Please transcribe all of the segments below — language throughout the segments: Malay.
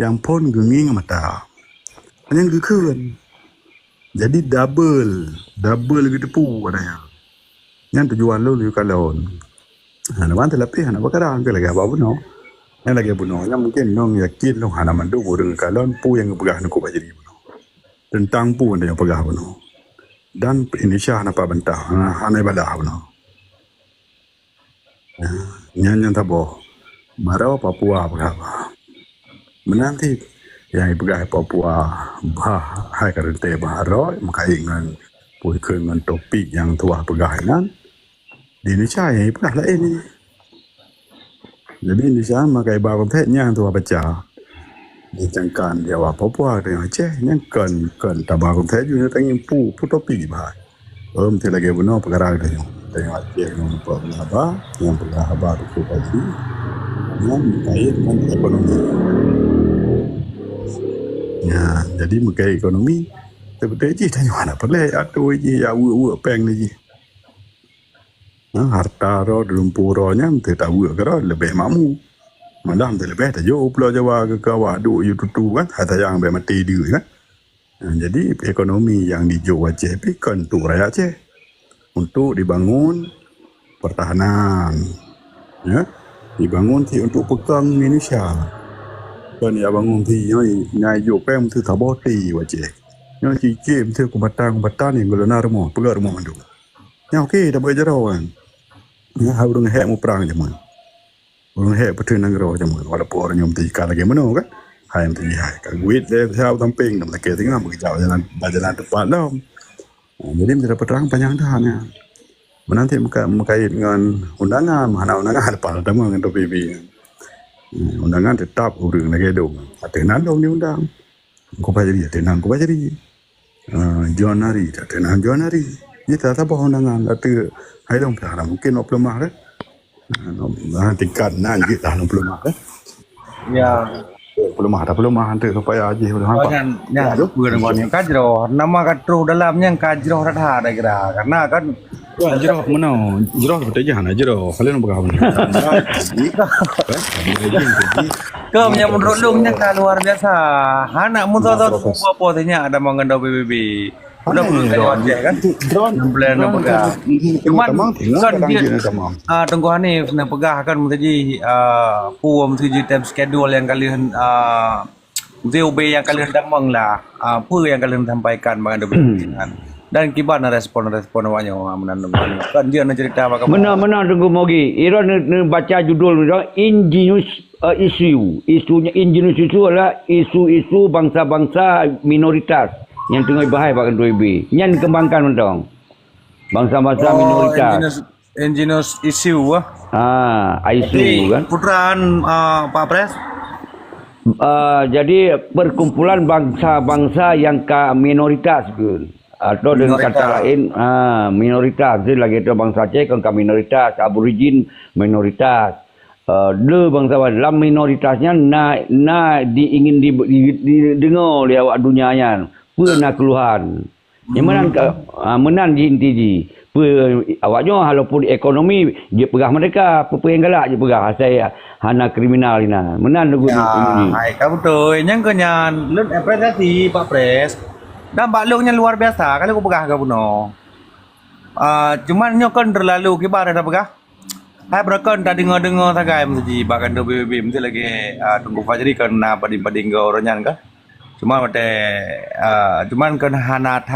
yang pun genging mata. Hanya gekun. Jadi double gitu pu adanya. Yang tujuan lu kalau hana man tapi hana bakara angke lagi apa buno. Yang lagi buno yang mungkin nong yakin lu hana mandu burung kalon pu yang pegah nuku bajiri buno. Tentang pu yang pegah buno. Dan Indonesia hana pa bentah hana ibadah buno. Nyanyi tabo marau Papua apa. Menanti yang ibadah Papua bah hai karente baharo makai ngan pui ngan topik yang tua pegahinan di Indonesia yang ibadah lain ni. Jadi Indonesia makai baru tehnya yang tua baca dicangkan Jawa Papua dengan Aceh yang kan tabaru teh juga tengin pu topik bah. Mesti lagi benar perkara itu tengok Aceh yang apa yang apa itu tadi yang kait dengan ekonomi. Ya, jadi mengenai ekonomi, sebetulnya je tanya mana pelai atau je ya peng ni je. Harta ro lumpur nya mesti tahu ke lebih mamu. Malah mesti lebih tak jauh Pulau Jawa ke kawah duk you tutu kan, harta yang be mati dia kan. Jadi ekonomi yang di Jawa Aceh pi kan tu rakyat Aceh untuk dibangun pertahanan. Ya, dibangun untuk pegang Indonesia. Kan ya bangun thì nhai vô pem thứ thảo bó tì và chị nhai chị chim thứ của bát tan thì người nào mo pegar mo mandu nhau ke da bây giờ rồi ya ha urang he mo prang jaman urang he patun nang ro jaman wala por nyom ti kala ge mano kan hayam ti hai ka guit le sao tamping nam ke tinggal mo jalan tepat dah. Jadi menjadi perang panjang dah ya. Menanti mengkait dengan undangan mana undangan depan ada dengan PBB. Undangan tetap urang lagi dong. Atenan dong diundang. Ko bajari atenan ko bajari. Januari atenan Januari. Ni tak apa undangan atu hai dong perang mungkin 20 mah kan. Tingkat nan kita 60 mah kan. Ya. 20 mah hantu supaya aja udah hampa. Ya, bukan yang kajroh. Nama katruh dalamnya yang kajroh rata ada kira. Karena kan Jero mana? Jero betul je hana jero. Kalian berapa ni? Kau punya menurut dongnya kan luar biasa. Anak muda tu apa tanya ada mengendau PBB. Udah belum Aceh kan? Plan pegah. Cuman kan dia tunggu Hanif nak pegah kan mesti puam mesti time schedule yang kalian ZOB yang kalian damang lah. Apa yang kalian sampaikan mengendau PBB kan? Dan gimana respon awaknya menanam kan dia nak cerita apa kamu mana tunggu mogi ira baca judul dia ingenious isunya ingenious issue adalah isu-isu bangsa-bangsa minoritas yang tengah bahaya pakai 2B yang kembangkan mentong bangsa-bangsa minoritas ingenious issue isu kan putraan Pak Pres jadi perkumpulan bangsa-bangsa yang minoritas kan atau dengan kata lain minoritas dia lagi itu bangsa Aceh kan minoritas aborigin minoritas bangsa dalam minoritasnya ingin didengar oleh awak dunianya pernah keluhan yang menang di inti awaknya walaupun ekonomi dia pegah mereka yang galak dia pegah saya hana kriminal ini menang ini kamu tuh yang kenyan lu apresiasi Pak Pres dan bakluknya luar biasa kalau aku pegah ke puno. Cuman nyokan terlalu kibar ada pegah. Hai berkan tadi dengar sagai mesti bahkan do BBB mesti lagi tunggu fajri kan pading-pading ke oranyan kan. Cuman kan hanat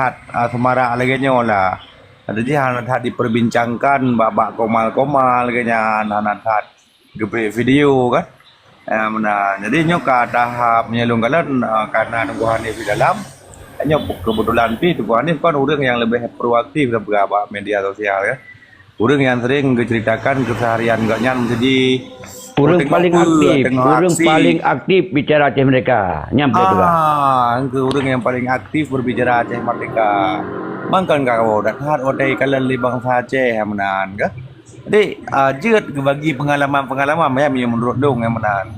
semara lagi nyola. Ada di hanat diperbincangkan babak komal kayaknya hanat gebre video kan. Jadi nyoka tahap menyelunggalan karena tunggu Hanif di dalam hanya kebetulan itu Hanif kan orang yang lebih proaktif dalam beberapa media sosial ya. Orang yang sering menceritakan keseharian gaknya menjadi orang paling aktif bicara Aceh mereka nyampe orang yang paling aktif berbicara Aceh Merdeka. Mangkan kau dapat odai kalian di bangsa Aceh yang menan kan. Jadi jeut bagi pengalaman yang menurut dong yang menan.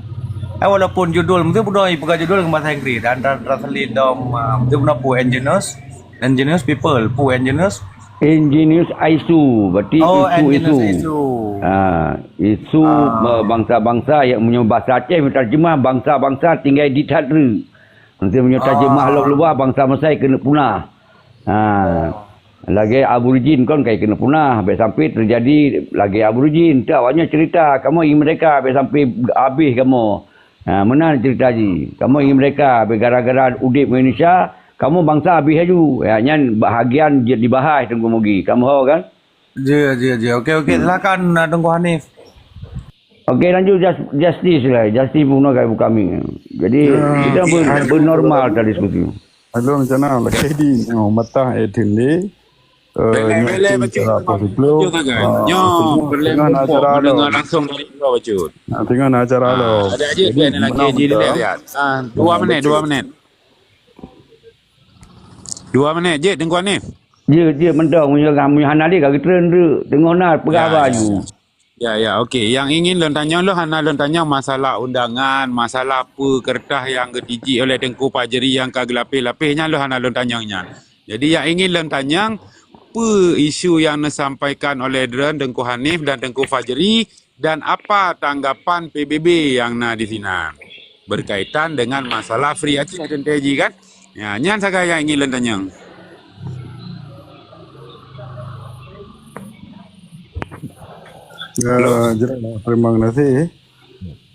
Walaupun judul mungkin pun buka judul ke bahasa Inggris dan translate dom mungkin pun engineers people engineers Ingenius Aisu, berarti Oh, isu-isu. isu. Isu bangsa-bangsa yang punya bahasa Aceh menterjemah bangsa-bangsa tinggal di Tadra. Nanti punya terjemah luar bangsa Mesai kena punah. Lagi aborigin kan kayak kena punah. Sampai terjadi lagi aborigin. Tak awaknya cerita kamu ingin mereka sampai habis kamu. Mana cerita ji? Kamu ingin mereka gara-gara udip Indonesia, kamu bangsa habis aju. Yang bahagian dibahas tunggu mugi. Kamu tahu kan? Ya. Okey, silakan Tengku Hanif. Okey, lanjut justice lah. Justice punah kayak kami. Jadi kita bernormal tadi seperti itu. Halo macam mana lah kedi mata etin ni. Bele baca. Baca kan. Nyo, bele mendengar langsung dari luar baca. Tengah nak acara lo. Ada aja kan lagi di lihat. 2 minit. 2 minit je Tengku Hanif. Dia mentang punya hana dia kaki tren tu. Tengok nak pegawai you. Ya, okey. Yang ingin lon tanya lo hana lon tanya masalah undangan, masalah apa kertas yang ketiji oleh Tengku Fajri yang kagelapih-lapihnya lo hana lon tanyanya. Jadi yang ingin lon tanya apa isu yang disampaikan oleh Tengku Hanif dan Tengku Fajri dan apa tanggapan PBB yang di sini berkaitan dengan masalah free Aceh dan TJ kan? Ya, nyan saya yang ingin lon tanya. Terima kasih.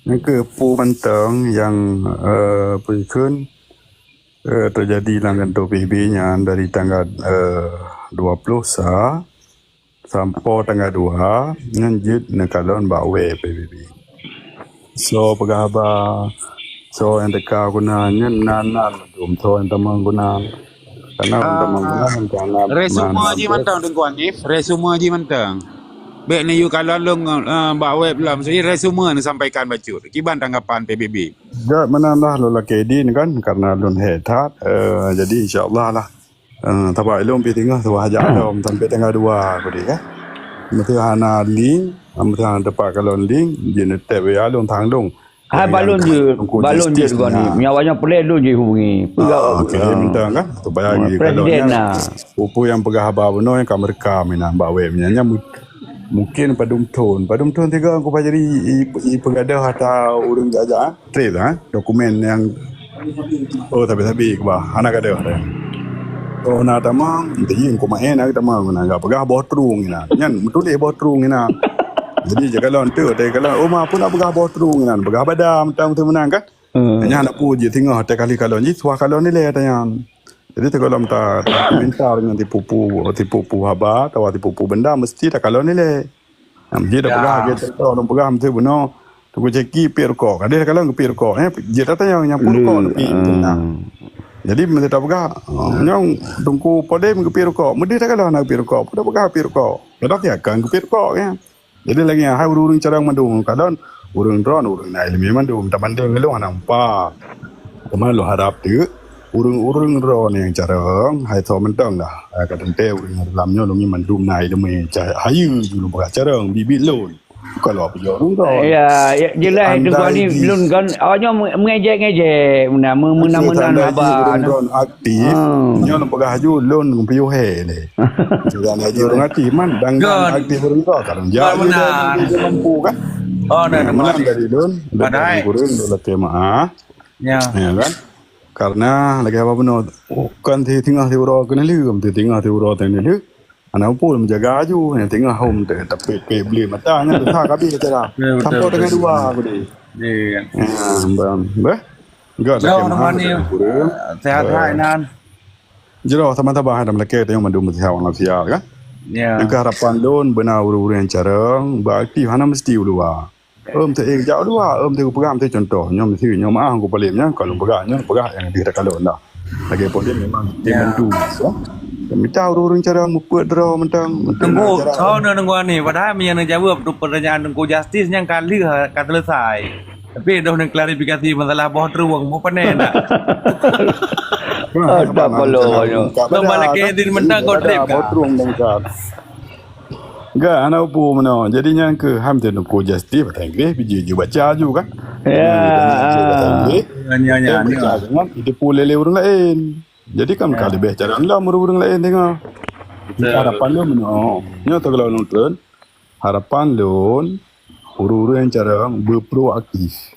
Yang ke pu mentang yang perikun terjadi langgan PBB-nya dari tanggal 20 sampai tanggal 2 nganjit nekalon bawe PBB. So pegahaba so yang dekat gunanya nanan dum so yang tamang guna karena tamang guna karena resume je mentang Tengku Hanif, resume je mentang. Baik ni you kalau long mbak web lah maksudnya resume ni sampaikan baca. Kiban tanggapan PBB. Ya menambah lo lagi ni kan karena lon hetat jadi insyaallah lah tapak ilmu pi tengah tu hajar alom sampai tanggal 2 kodi kan. Mesti hana link, mesti hana dapat kalau link dia netep ya lon thang dong. Balon je juga ni. Nyawanya pelik tu je hubungi. Okey, minta kan. Tu bagi kalau pupu yang pegah haba benar yang kamerka mina mbak web nya mungkin padum ton tiga aku jadi pengadah atau urang jajak trade dokumen yang tapi ke bah anak ada na tamang tin ko maen nak tamang na ga pegah botrung ina nyan betul botrung ina jadi kalau tu kalau rumah pun nak pegah botrung ina pegah badam tang tu menang kan nyan nak puji tengah kali kalau ni suah kalau ni le tanya. Jadi kalau minta dengan tipu haba atau tipu benda mesti tak kalau ni le. Dia dah pegah kita orang pegah mesti benar. Tu ceki pirko. Ada kalau ke pirko dia tanya yang pirko pi. Jadi mesti tak pegah. Yang tungku podem ke pirko. Mesti tak kalau nak pirko. Pada pegah pirko. Dah dia kan ke pirko kan. Jadi lagi hai urung cara mandung kadang urung drone urung naik lebih mandung tak mandung lu nampak. Kemana lu harap tu? Urung ron yang carang hai tho mentang dah kadang te urung dalamnya lu ni mandum nai demi hayu dulu berat carang bibit lun kalau apa urung ron ya jelas itu ni lun kan awaknya mengejek menang abang ron aktif nya lu pegah haju lun piu he le jangan haji urung aktif man dan aktif urung ron kadang ja mampu kan menang dari lun dan urung lu kemaah ya kan karena lagi apa benar kan tengah tiura kena lium tengah tiura tengah lium anak pun menjaga aju yang tengah home tapi beli matanya tu tak habis cara sampai dengan 2 aku ni bah enggak sehat hai nan jero sama-sama ada meleke tengok mandu mesti awang lafiat kan yang harapan don benar urus yang carang beraktif hana mesti luar tu jauh dua tu pegang tu contoh nyom mesti nyom aku palimnya kalau pegahnya pegah yang dia kalau dah lagi pun dia memang dia mendu minta urus cara muput draw mentang Tengku kau nunggu ni padahal yang jawab pertanyaan Tengku Justice yang kali kata selesai tapi dah klarifikasi masalah bawah teruang mau panen nak tak perlu balik ke din mentang kau trip bawah teruang dengkat. Enggak, anak upu mana. Jadinya ke hampir nak justice bahasa Inggeris, biji baca juga kan. Ya. Itu pulele orang lain. Jadi kan kali bicara lah orang lain tengok. Harapan lu nyo tu kalau nonton harapan lu uru-uru yang cara berproaktif.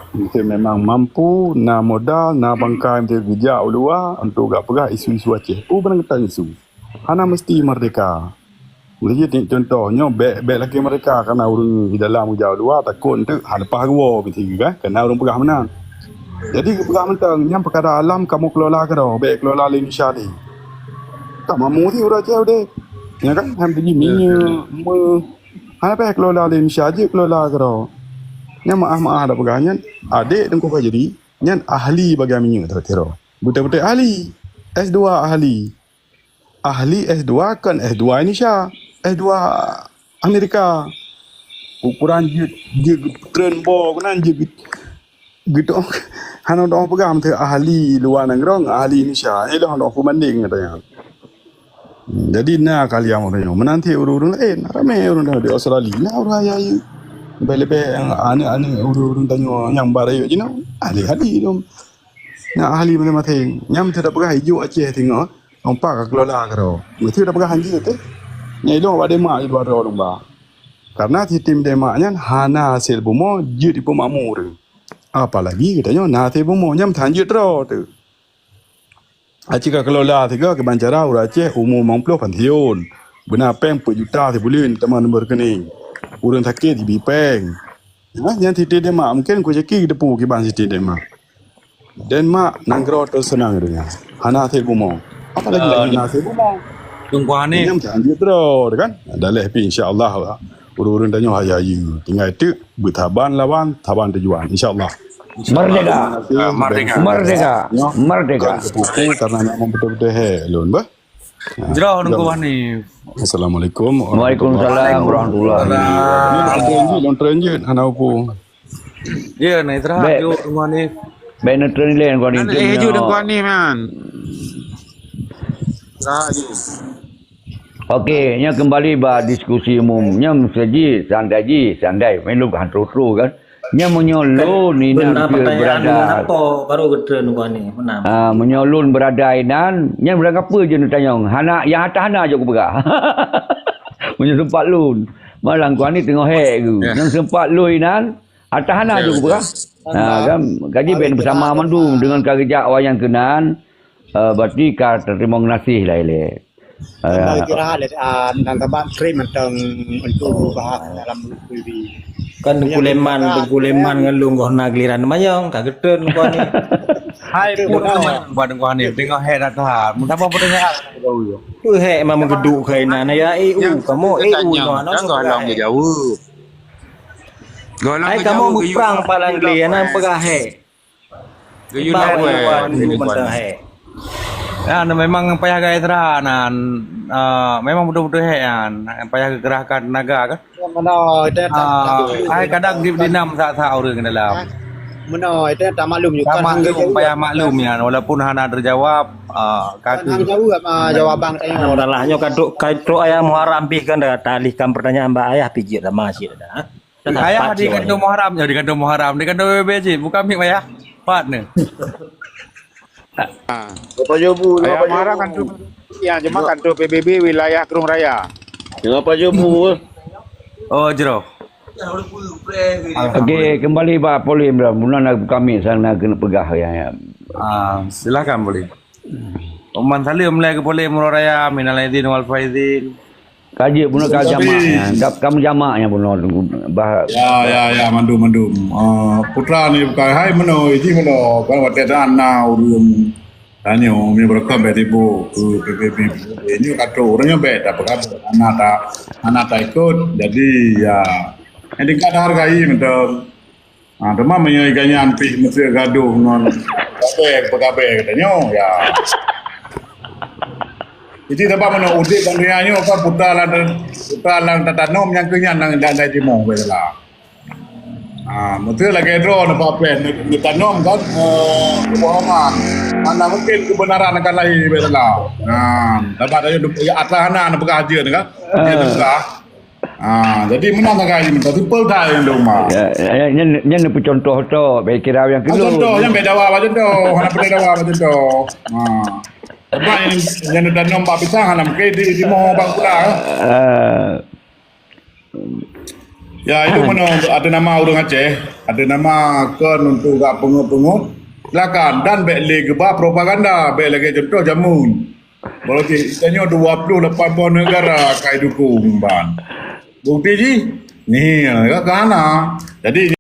Kita memang mampu na modal na bangkai untuk kerja luar untuk gak pegah isu-isu Aceh. Bukan kita isu. Hana mesti merdeka. Jadi contohnya bek lagi mereka karena orang di dalam jauh luar takut untuk hadapah gua begitu kan kerana orang pegah menang. Jadi pegah mentang yang perkara alam kamu kelola ke dah bek kelola Indonesia ni. Tak mamu ti orang jauh deh. Ya kan ham pergi minyak apa kelola Indonesia aja kelola ke dah. Yang maaf ada pegahnya adik dan kau jadi yang ahli bagi minyak tu tiro. Betul-betul ahli. S2 ahli. Ahli S2 kan S2 Indonesia. S2 Amerika. Ukuran je tren bo kan je gitu. Hana dah pegang tu ahli luar negara, ahli Indonesia. Ini dah pembanding katanya. Jadi nak kalian orang menanti urun lain. Ramai orang di Australia. Nah orang ayah lebih yang aneh urun tanya yang barai je no. Ahli tu. Nak ahli macam-macam. Yang tidak pegang hijau Aceh tengok. Nampak kelola karo. Mesti dah pegang hanji tu. Nyai dong ada mak di luar orang ba. Karena sistem demaknya hana hasil bumo je di pemakmur. Apalagi katanya nanti bumo nyam tanjut ro tu. Aceh kelola tiga kebancara orang Aceh umur 50 pensiun. Benar peng per juta ti bulan teman berkening. Urang sakit di peng. Yang sistem demak mungkin ku cekik depu ke ban sistem demak. Denmark nanggro tu senang dia. Hana hasil bumo. Apalagi hasil bumo. Tungguan ni. Yang janji terus kan. Dah lepi insya-Allah lah. Urun-urun tanya hayu. Tinggal itu bertaban lawan, taban tujuan insya-Allah. Merdeka. Karena memang betul-betul helon bah. Jerah tungguan ni. Assalamualaikum. Waalaikumsalam warahmatullahi wabarakatuh. Ini lontren je anak aku. Ya, ni terah jo tungguan ni. Benar trailer kau ni. Hijau dengan ni man. Okey, nya kembali bah diskusi umum. Nya saji sandai meluk hantu kan. Nya menyolun inan berada. Apa baru gede nuan ni menang. Menyolun berada inan, nya berada apa je nak tanya. Hana yang atas hana je aku pegah. Punya sempat lun. Malang kau ni tengok hek tu. Yang sempat lun inan, atas hana je aku pegah. Kan gaji ben bersama mandu dengan kerja wayang kenan. Berarti kau terima kasih lah ile. Kira dan tabak frame tentang untuk bahas dalam TV. Kan kuleman ngelung kau nak giliran mayang kageten kau ni. Hai buat tungguan ni. Tengok head atas. Mun apa pertanyaan kau yo. Tu hek memang geduk kaina na ya EU kamu EU no Kau long dia jauh. Ai kamu berperang palang giliran pegah hek. Gayun apa? Mentah hek. Ya, memang payah gaya terah nan. Memang betul-betul hean. Payah gerakan naga kan. Mana itu Hai kadang di nam tak tahu orang dalam. mana itu tak maklum juga. Tak maklum, payah maklum ya. Walaupun hana terjawab, Kaki jawab jawaban saya. Oralahnya kaduk ayah muharam kan dah talihkan pertanyaan mbak ayah pijit dah masih dah. Ayah di kandung Muharram, di kandung Muharram, di kandung BBJ, bukan mik ayah. Partner. Apa jobu? Ayah marah kan tu. Ya, cuma kan tu PBB wilayah Kerung Raya. Apa jobu? Oh, jero. Okey, kembali Pak Polim dah. Mula nak kami sana kena pegah ya. Silakan boleh. Oman Salim mulai ke boleh Murah Raya, minal aidin wal faizin. Kaji pun nak jamak. Kamu jamaknya pun bah. Ya, mandum. Putra ni bukan hai meno, iji meno. Kalau waktu na urum tanya, mi berkam betibu ke PBB. Ini kata orangnya beda, bukan anak tak ikut. Jadi ya, ini kata hargai betul. Teman menyaikannya ampi mesti gaduh non. Kabe katanya ya. Jadi dapat mana udik dan rianya apa putra lang tatanom yang kenyang nang dah timong bela. Betul lagi draw nampak pen ditanom kan kebohongan. Mana mungkin kebenaran akan lahir bela. Dapat aja atlahana nak pegaja kan. Dia tegah. Jadi mana nak gaji minta triple dah yang rumah. Ya, nya contoh tu bagi kira yang kedua. Contoh yang beda apa contoh. Hana beda apa contoh. Sebab yang ada nombor pisang alam ke di mau bang pula. Ya itu mana ada nama orang Aceh, ada nama kon untuk gak pengut-pengut. Silakan dan baik lagi bah propaganda, baik lagi contoh jamun. Kalau kita 28 negara kai dukung ban. Bukti ji, ni ya kana. Jadi